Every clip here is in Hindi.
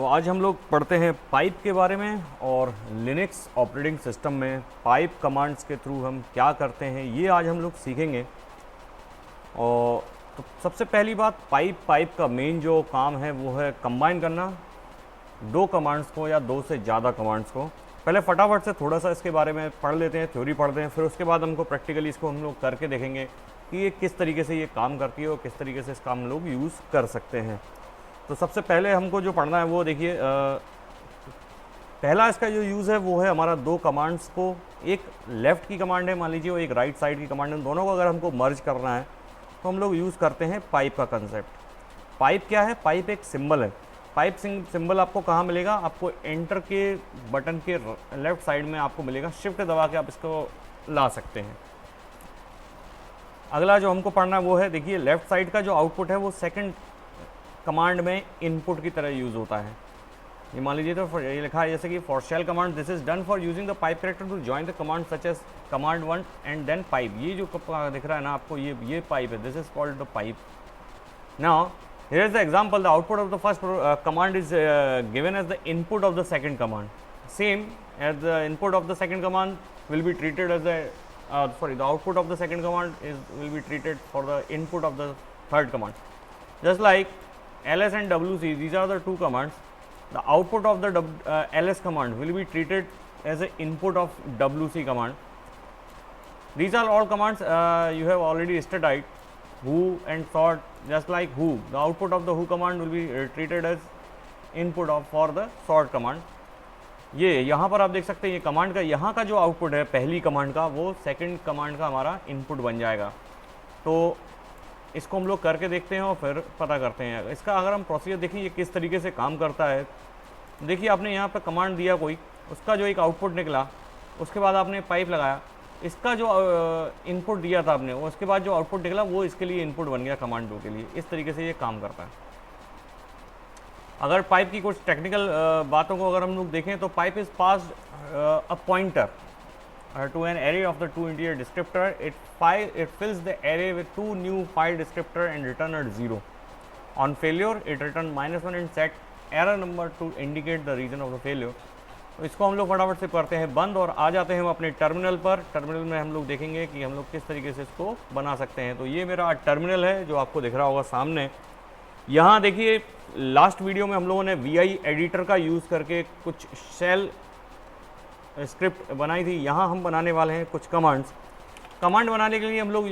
तो आज हम लोग पढ़ते हैं पाइप के बारे में और लिनक्स ऑपरेटिंग सिस्टम में पाइप कमांड्स के थ्रू हम क्या करते हैं ये आज हम लोग सीखेंगे। और तो सबसे पहली बात, पाइप का मेन जो काम है वो है कंबाइन करना दो कमांड्स को या दो से ज़्यादा कमांड्स को। पहले फटाफट से थोड़ा सा इसके बारे में पढ़ लेते हैं, थ्योरी पढ़ते हैं, फिर उसके बाद हमको प्रैक्टिकली इसको हम लोग करके देखेंगे कि ये किस तरीके से ये काम करती है और किस तरीके से इसका हम लोग यूज़ कर सकते हैं। तो सबसे पहले हमको जो पढ़ना है वो देखिए, पहला इसका जो यूज़ है वो है हमारा दो कमांड्स को, एक लेफ़्ट की कमांड है मान लीजिए और एक राइट साइड की कमांड है, दोनों को अगर हमको मर्ज करना है तो हम लोग यूज़ करते हैं पाइप का कंसेप्ट। पाइप क्या है? पाइप एक सिंबल है। पाइप सिंबल आपको कहाँ मिलेगा? आपको एंटर के बटन के लेफ़्ट साइड में आपको मिलेगा, शिफ्ट दबा के आप इसको ला सकते हैं। अगला जो हमको पढ़ना है वो है, देखिए लेफ़्ट साइड का जो आउटपुट है वो सेकंड कमांड में इनपुट की तरह यूज़ होता है। ये मान लीजिए तो ये लिखा है जैसे कि for shell command this is done for using the pipe character to join the command such as command 1 and then pipe. ये जो दिख रहा है ना आपको, ये पाइप है, this is called the pipe. Now here is the example, the output of the first command is given as the input of the second command. Same as the input of the second command will be treated as the output of the second command will be treated for the input of the third command. Just like ls and wc, these are the two commands. The output of the ls command will be treated as an input of wc command. These are all commands you have already studied, who and sort. Just like who, the output of the who command will be treated as input of for the sort command. ये यहाँ पर आप देख सकते हैं, ये कमांड का यहाँ का जो आउटपुट है पहली कमांड का वो सेकंड कमांड का हमारा इनपुट बन जाएगा। तो इसको हम लोग करके देखते हैं और फिर पता करते हैं इसका। अगर हम प्रोसीजर देखें ये किस तरीके से काम करता है, देखिए आपने यहाँ पर कमांड दिया कोई, उसका जो एक आउटपुट निकला, उसके बाद आपने पाइप लगाया, इसका जो इनपुट दिया था आपने, उसके बाद जो आउटपुट निकला वो इसके लिए इनपुट बन गया कमांड 2 के लिए। इस तरीके से ये काम करता है। अगर पाइप की कुछ टेक्निकल बातों को अगर हम लोग देखें तो pipe is passed a pointer to an array of the two integer descriptor. It fills the array with two new file descriptor and return at 0. On failure it return -1 and set error number to indicate the reason of the failure. तो इसको हम लोग फटाफट से करते हैं बंद और आ जाते हैं हम अपने टर्मिनल पर। टर्मिनल में हम लोग देखेंगे कि हम लोग किस तरीके से इसको बना सकते हैं। तो ये मेरा टर्मिनल है जो आपको दिख रहा होगा सामने। यहाँ देखिए लास्ट वीडियो में हम लोगों ने VI एडिटर का यूज़ करके कुछ शेल स्क्रिप्ट बनाई थी। यहाँ हम बनाने वाले हैं कुछ कमांड्स। कमांड बनाने के लिए हम लोग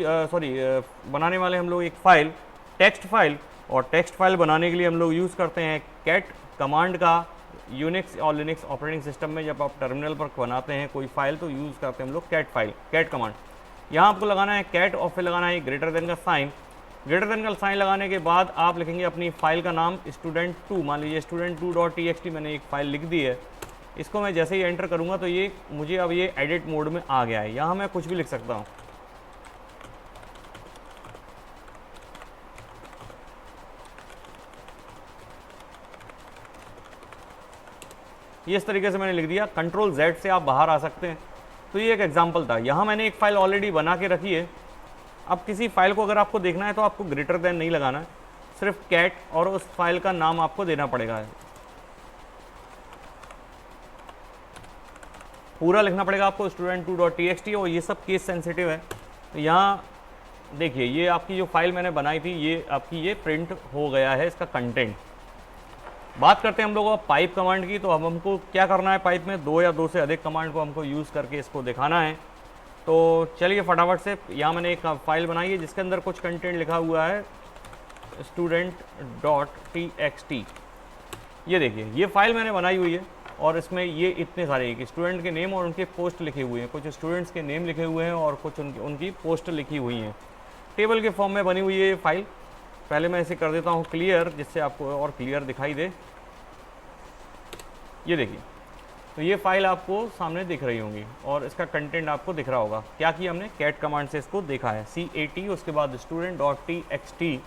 बनाने वाले हम लोग एक फ़ाइल, टेक्स्ट फाइल, और टेक्स्ट फाइल बनाने के लिए हम लोग यूज़ करते हैं कैट कमांड का। यूनिक्स और लिनक्स ऑपरेटिंग सिस्टम में जब आप टर्मिनल पर बनाते हैं कोई फाइल तो यूज़ करते हैं हम लोग कैट फाइल, कैट कमांड। यहाँ आपको लगाना है कैट और फिर लगाना है ग्रेटर देन का साइन। ग्रेटर देन का साइन लगाने के बाद आप लिखेंगे अपनी फाइल का नाम student2। मान लीजिए student2.txt मैंने एक फ़ाइल लिख दी है। इसको मैं जैसे ही एंटर करूँगा तो ये मुझे अब ये एडिट मोड में आ गया है। यहाँ मैं कुछ भी लिख सकता हूँ। ये इस तरीके से मैंने लिख दिया। Ctrl Z से आप बाहर आ सकते हैं। तो ये एक एग्जाम्पल था। यहाँ मैंने एक फ़ाइल ऑलरेडी बना के रखी है। अब किसी फाइल को अगर आपको देखना है तो आपको ग्रेटर देन नहीं लगाना है, सिर्फ कैट और उस फाइल का नाम आपको देना पड़ेगा। पूरा लिखना पड़ेगा आपको student2.txt और ये सब केस सेंसिटिव है। तो यहाँ देखिए ये आपकी जो फाइल मैंने बनाई थी ये आपकी ये प्रिंट हो गया है इसका कंटेंट। बात करते हैं हम लोग पाइप कमांड की। तो अब हमको क्या करना है, पाइप में दो या दो से अधिक कमांड को हमको यूज़ करके इसको दिखाना है। तो चलिए फटाफट से, यहाँ मैंने एक फाइल बनाई है जिसके अंदर कुछ कंटेंट लिखा हुआ है student.txt। ये देखिए ये फाइल मैंने बनाई हुई है और इसमें ये इतने सारे स्टूडेंट के नेम और उनके पोस्ट लिखे हुए हैं। कुछ स्टूडेंट्स के नेम लिखे हुए हैं और कुछ उनकी पोस्ट लिखी हुई हैं। टेबल के फॉर्म में बनी हुई है ये फाइल। पहले मैं इसे कर देता हूँ क्लियर, जिससे आपको और क्लियर दिखाई दे। ये देखिए तो ये फाइल आपको सामने दिख रही होंगी और इसका कंटेंट आपको दिख रहा होगा। क्या किया हमने, कैट कमांड से इसको देखा है, CAT, उसके बाद student.txt,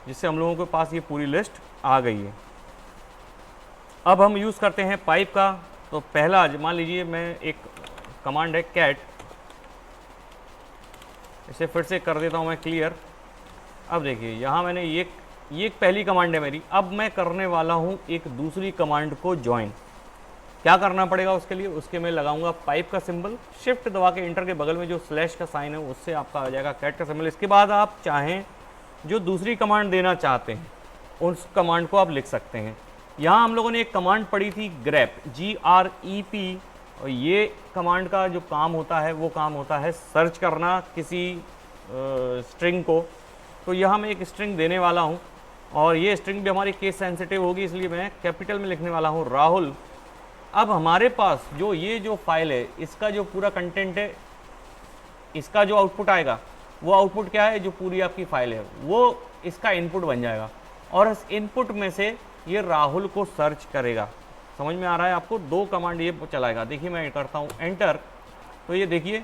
जिससे हम लोगों के पास ये पूरी लिस्ट आ गई है। अब हम यूज़ करते हैं पाइप का। तो पहला मान लीजिए मैं एक कमांड है कैट, इसे फिर से कर देता हूँ मैं क्लियर। अब देखिए यहाँ मैंने ये ये एक पहली कमांड है मेरी। अब मैं करने वाला हूँ एक दूसरी कमांड को ज्वाइन। क्या करना पड़ेगा उसके लिए? उसके मैं लगाऊंगा पाइप का सिंबल, शिफ्ट दबा के इंटर के बगल में जो स्लैश का साइन है उससे आपका आ जाएगा कैट का सिंबल। इसके बाद आप चाहें जो दूसरी कमांड देना चाहते हैं उस कमांड को आप लिख सकते हैं। यहाँ हम लोगों ने एक कमांड पढ़ी थी ग्रेप, GREP, और ये कमांड का जो काम होता है वो काम होता है सर्च करना किसी स्ट्रिंग को। तो यहाँ मैं एक स्ट्रिंग देने वाला हूँ और ये स्ट्रिंग भी हमारी केस सेंसिटिव होगी, इसलिए मैं कैपिटल में लिखने वाला हूँ राहुल। अब हमारे पास जो ये जो फाइल है इसका जो पूरा कंटेंट है, इसका जो आउटपुट आएगा वो आउटपुट क्या है? जो पूरी आपकी फाइल है वो इसका इनपुट बन जाएगा और इस इनपुट में से ये राहुल को सर्च करेगा। समझ में आ रहा है आपको? दो कमांड ये चलाएगा। देखिए मैं करता हूँ एंटर, तो ये देखिए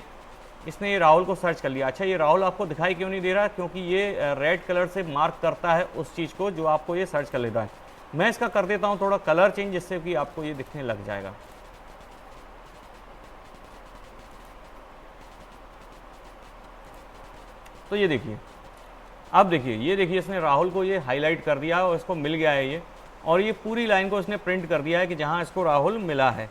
इसने ये राहुल को सर्च कर लिया। अच्छा, ये राहुल आपको दिखाई क्यों नहीं दे रहा? क्योंकि ये रेड कलर से मार्क करता है उस चीज़ को जो आपको ये सर्च कर लेता है। मैं इसका कर देता हूँ थोड़ा कलर चेंज, जिससे कि आपको ये दिखने लग जाएगा। तो ये देखिए, अब देखिए, ये देखिए इसने राहुल को ये हाईलाइट कर दिया और इसको मिल गया है ये, और ये पूरी लाइन को इसने प्रिंट कर दिया है कि जहाँ इसको राहुल मिला है।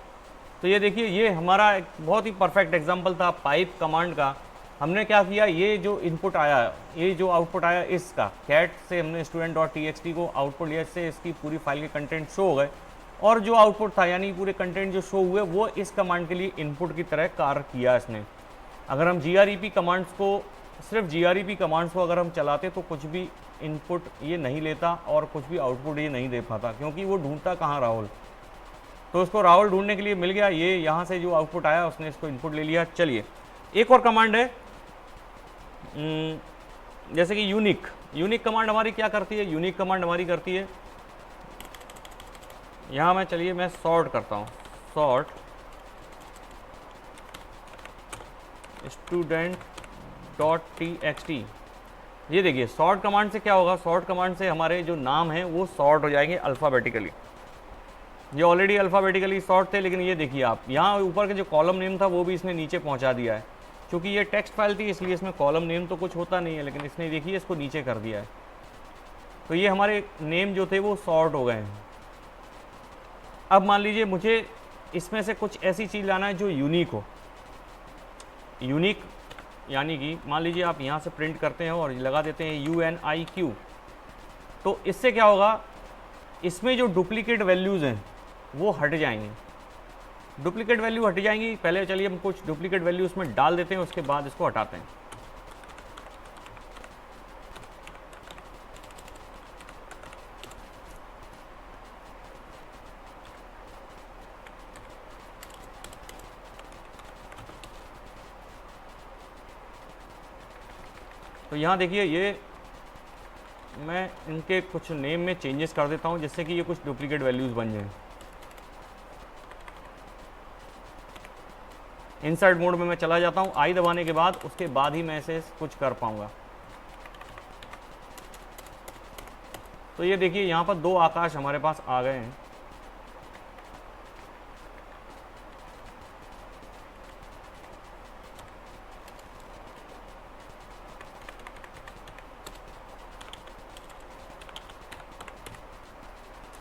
तो ये देखिए, ये हमारा एक बहुत ही परफेक्ट एग्जांपल था पाइप कमांड का। हमने क्या किया, ये जो इनपुट आया, ये जो आउटपुट आया, इसका कैट से हमने student.txt को आउटपुट लिया, इससे इसकी पूरी फाइल के कंटेंट शो हो गए, और जो आउटपुट था यानी पूरे कंटेंट जो शो हुए वो इस कमांड के लिए इनपुट की तरह कार्य किया इसने। अगर हम GREP कमांड्स को, सिर्फ GREP कमांड्स को अगर हम चलाते तो कुछ भी इनपुट ये नहीं लेता और कुछ भी आउटपुट ये नहीं दे पाता, क्योंकि वो ढूंढता कहाँ राहुल। तो उसको राहुल ढूंढने के लिए मिल गया, ये यहाँ से जो आउटपुट आया उसने इसको इनपुट ले लिया। चलिए एक और कमांड है, जैसे कि यूनिक कमांड हमारी क्या करती है? यूनिक कमांड हमारी करती है, यहाँ मैं, चलिए मैं सॉर्ट करता हूँ, सॉर्ट student.txt। ये देखिए सॉर्ट कमांड से क्या होगा? सॉर्ट कमांड से हमारे जो नाम हैं वो सॉर्ट हो जाएंगे अल्फ़ाबेटिकली। ये ऑलरेडी अल्फ़ाबेटिकली सॉर्ट थे, लेकिन ये देखिए आप, यहाँ ऊपर के जो कॉलम नेम था वो भी इसने नीचे पहुँचा दिया है। क्योंकि ये टेक्स्ट फाइल थी इसलिए इसमें कॉलम नेम तो कुछ होता नहीं है, लेकिन इसने देखिए इसको नीचे कर दिया है। तो ये हमारे नेम जो थे वो सॉर्ट हो गए हैं। अब मान लीजिए मुझे इसमें से कुछ ऐसी चीज़ लाना है जो यूनिक हो। यूनिक यानी कि मान लीजिए आप यहाँ से प्रिंट करते हैं और लगा देते हैं UNIQ, तो इससे क्या होगा? इसमें जो डुप्लीकेट वैल्यूज़ हैं वो हट जाएंगे। डुप्लीकेट वैल्यू हट जाएंगी। पहले चलिए हम कुछ डुप्लीकेट वैल्यू उसमें डाल देते हैं, उसके बाद इसको हटाते हैं। तो यहाँ देखिए, ये मैं इनके कुछ नेम में चेंजेस कर देता हूँ जिससे कि ये कुछ डुप्लीकेट वैल्यूज़ बन जाएं। इंसर्ट मोड में मैं चला जाता हूँ, आई दबाने के बाद, उसके बाद ही मैं इसे कुछ कर पाऊँगा। तो ये देखिए यहाँ पर दो आकाश हमारे पास आ गए हैं।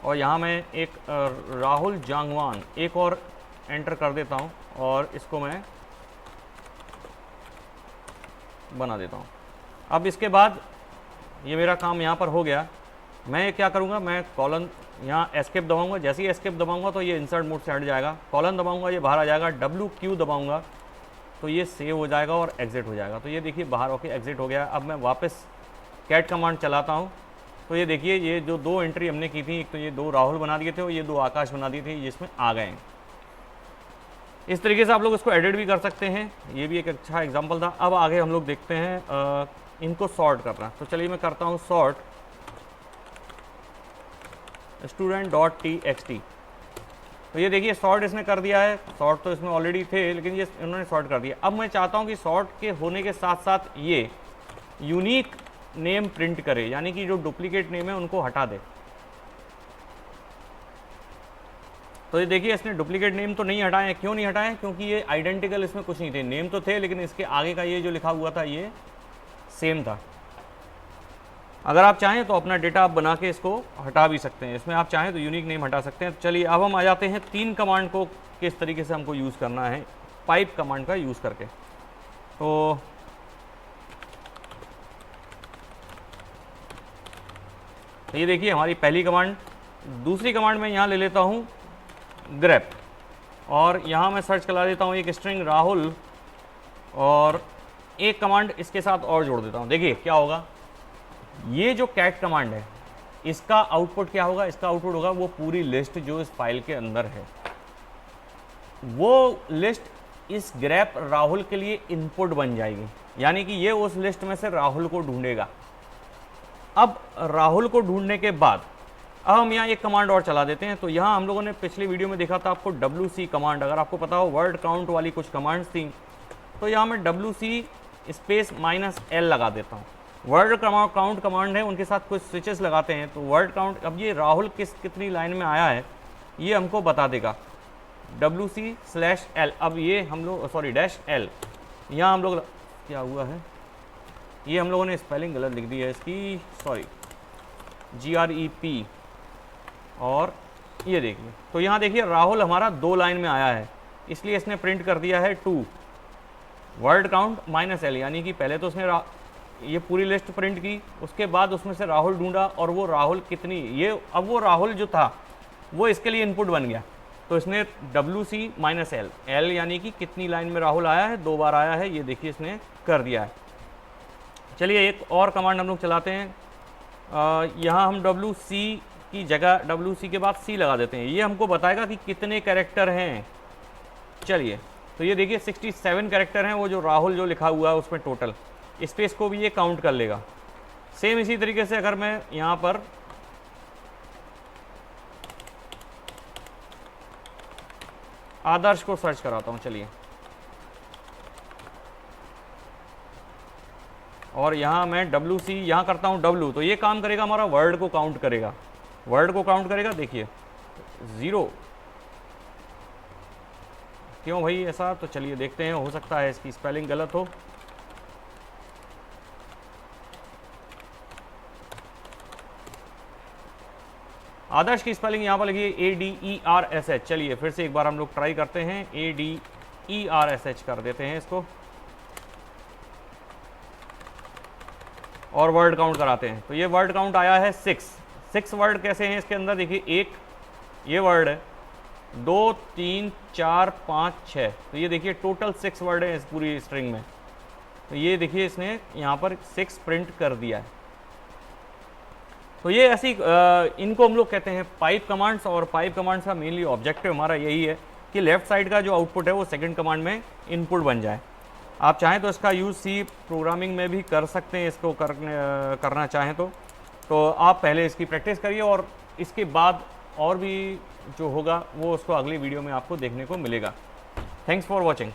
और यहाँ मैं एक राहुल जांगवान एक और एंटर कर देता हूँ और इसको मैं बना देता हूँ। अब इसके बाद ये मेरा काम यहाँ पर हो गया। मैं क्या करूँगा, मैं कॉलन यहाँ एस्केप दबाऊँगा। जैसे ही एस्केप दबाऊँगा तो ये इंसर्ट मोड से हट जाएगा। कॉलन दबाऊँगा, ये बाहर आ जाएगा। WQ दबाऊँगा तो ये सेव हो जाएगा और एग्ज़िट हो जाएगा। तो ये देखिए बाहर होके एग्ज़िट हो गया। अब मैं वापस कैट कमांड चलाता हूँ तो ये देखिए, ये जो दो एंट्री हमने की थी, एक तो ये दो राहुल बना दिए थे और ये दो आकाश बना दिए थे, जिसमें आ गए हैं। इस तरीके से आप लोग इसको एडिट भी कर सकते हैं। ये भी एक अच्छा एग्जांपल था। अब आगे हम लोग देखते हैं इनको सॉर्ट करना। तो चलिए मैं करता हूँ सॉर्ट student.txt। तो ये देखिए सॉर्ट इसने कर दिया है। सॉर्ट तो इसमें ऑलरेडी थे, लेकिन ये इन्होंने सॉर्ट कर दिया। अब मैं चाहता हूँ कि सॉर्ट के होने के साथ साथ ये यूनिक नेम प्रिंट करे, यानी कि जो डुप्लीकेट नेम है उनको हटा दे। तो ये देखिए इसने डुप्लीकेट नेम तो नहीं हटाए हैं। क्यों नहीं हटाए हैं? क्योंकि ये आइडेंटिकल इसमें कुछ नहीं थे। नेम तो थे, लेकिन इसके आगे का ये जो लिखा हुआ था ये सेम था। अगर आप चाहें तो अपना डेटा आप बना के इसको हटा भी सकते हैं, इसमें आप चाहें तो यूनिक नेम हटा सकते हैं। चलिए अब हम आ जाते हैं 3 कमांड को किस तरीके से हमको यूज़ करना है पाइप कमांड का यूज़ करके। तो ये देखिए हमारी पहली कमांड। दूसरी कमांड में यहाँ ले लेता हूँ ग्रेप, और यहाँ मैं सर्च करा देता हूँ एक स्ट्रिंग राहुल, और एक कमांड इसके साथ और जोड़ देता हूँ। देखिए क्या होगा, ये जो कैट कमांड है इसका आउटपुट क्या होगा, इसका आउटपुट होगा वो पूरी लिस्ट जो इस फाइल के अंदर है, वो लिस्ट इस ग्रेप राहुल के लिए इनपुट बन जाएगी, यानी कि ये उस लिस्ट में से राहुल को ढूंढेगा। अब राहुल को ढूंढने के बाद अब हम यहाँ एक कमांड और चला देते हैं। तो यहाँ हम लोगों ने पिछली वीडियो में देखा था आपको WC कमांड, अगर आपको पता हो वर्ड काउंट वाली कुछ कमांड्स थी, तो यहाँ मैं WC स्पेस -L लगा देता हूँ। वर्ड काउंट कमांड है, उनके साथ कुछ स्विचेस लगाते हैं, तो वर्ड काउंट, अब ये राहुल कितनी लाइन में आया है ये हमको बता देगा। WC/L, अब ये हम लोग -L, यहाँ हम लोग क्या हुआ है, ये हम लोगों ने स्पेलिंग गलत लिख दी है इसकी, सॉरी, GREP, और ये देखिए, तो यहाँ देखिए राहुल हमारा 2 लाइन में आया है, इसलिए इसने प्रिंट कर दिया है 2 वर्ड काउंट -L, यानी कि पहले तो उसने ये पूरी लिस्ट प्रिंट की, उसके बाद उसमें से राहुल ढूंढा, और वो राहुल कितनी, ये अब वो राहुल जो था वो इसके लिए इनपुट बन गया, तो इसने WC-L, L यानी कि कितनी लाइन में राहुल आया है, 2 बार आया है, ये देखिए इसने कर दिया है। चलिए एक और कमांड हम लोग चलाते हैं, यहाँ हम WC की जगह WC के बाद C लगा देते हैं, ये हमको बताएगा कि कितने कैरेक्टर हैं। चलिए तो ये देखिए 67 कैरेक्टर हैं, वो जो राहुल जो लिखा हुआ है उसमें टोटल, स्पेस को भी ये काउंट कर लेगा। सेम इसी तरीके से अगर मैं यहाँ पर आदर्श को सर्च कराता हूँ, चलिए, और यहाँ मैं WC यहाँ करता हूँ W, तो ये काम करेगा, हमारा वर्ड को काउंट करेगा, वर्ड को काउंट करेगा। देखिए 0, क्यों भाई ऐसा, तो चलिए देखते हैं, हो सकता है इसकी स्पेलिंग गलत हो। आदर्श की स्पेलिंग यहाँ पर लिखिए ADERSH। चलिए फिर से एक बार हम लोग ट्राई करते हैं, ADERSH कर देते हैं इसको, और वर्ड काउंट कराते हैं। तो ये वर्ड काउंट आया है 6 वर्ड कैसे हैं इसके अंदर, देखिए, एक ये वर्ड है, 2 3 4 5 6, तो ये देखिए टोटल 6 वर्ड है इस पूरी स्ट्रिंग में। तो ये देखिए इसने यहाँ पर 6 प्रिंट कर दिया है। तो ये ऐसी इनको हम लोग कहते हैं पाइप कमांड्स, और पाइप कमांड्स का मेनली ऑब्जेक्टिव हमारा यही है कि लेफ्ट साइड का जो आउटपुट है वो सेकंड कमांड में इनपुट बन जाए। आप चाहें तो इसका यूज़ C प्रोग्रामिंग में भी कर सकते हैं, इसको करना चाहें तो आप पहले इसकी प्रैक्टिस करिए, और इसके बाद और भी जो होगा वो उसको अगली वीडियो में आपको देखने को मिलेगा। Thanks for watching.